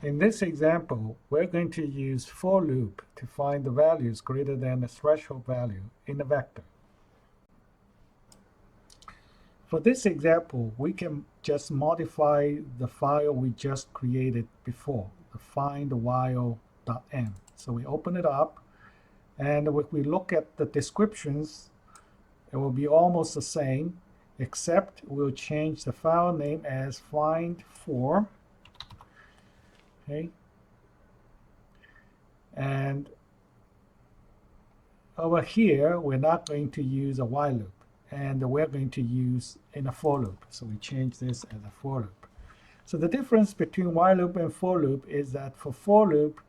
In this example, we're going to use for loop to find the values greater than the threshold value in a vector. For this example, we can just modify the file we just created before, the find_while.m. So we open it up, and if we look at the descriptions, it will be almost the same, except we'll change the file name as find_for. Okay. And over here, we're not going to use a while loop, and we're going to use in a for loop. So we change this as a for loop. So the difference between while loop and for loop is that for loop,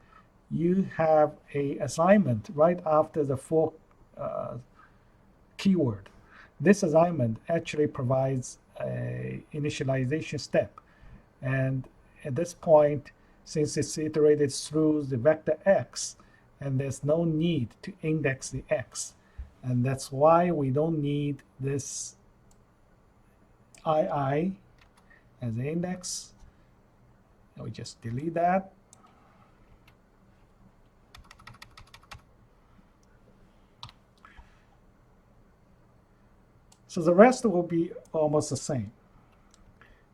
you have a assignment right after the for keyword. This assignment actually provides a initialization step. And at this point, since it's iterated through the vector x, and there's no need to index the x. And that's why we don't need this II as the index. And we just delete that. So the rest will be almost the same,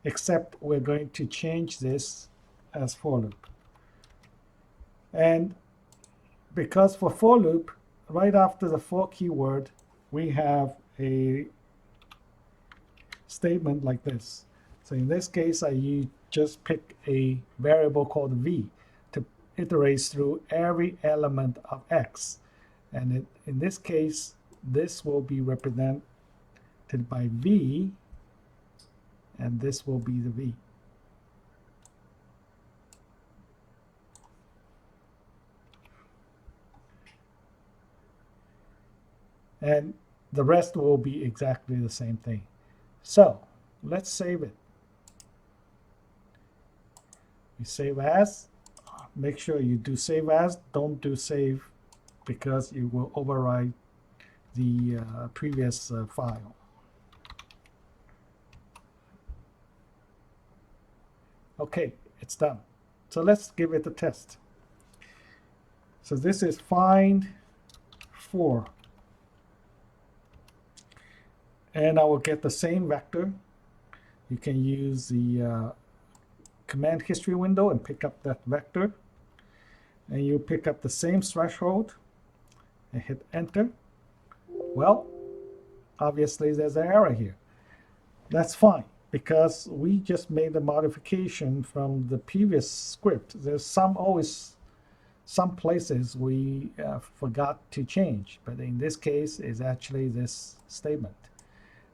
except we're going to change this as for loop. And because for loop, right after the for keyword, we have a statement like this. So in this case, you just pick a variable called v to iterate through every element of x. And in this case, this will be represented by v, and this will be the v. And the rest will be exactly the same thing. So let's save it. We save as. Make sure you do save as. Don't do save, because it will override the previous file. Okay, it's done. So let's give it a test. So this is find for. And I will get the same vector. You can use the command history window and pick up that vector. And you pick up the same threshold and hit enter. Well, obviously there's an error here. That's fine, because we just made the modification from the previous script. There's always some places we forgot to change, but in this case, it's actually this statement.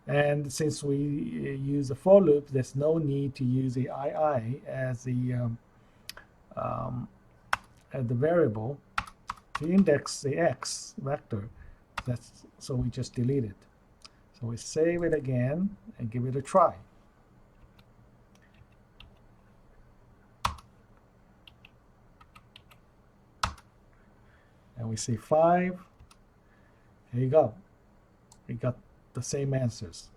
And since we use a for loop, there's no need to use the II as the variable to index the x vector. So we just delete it. So we save it again and give it a try. And we say 5. Here you go. We got the same answers.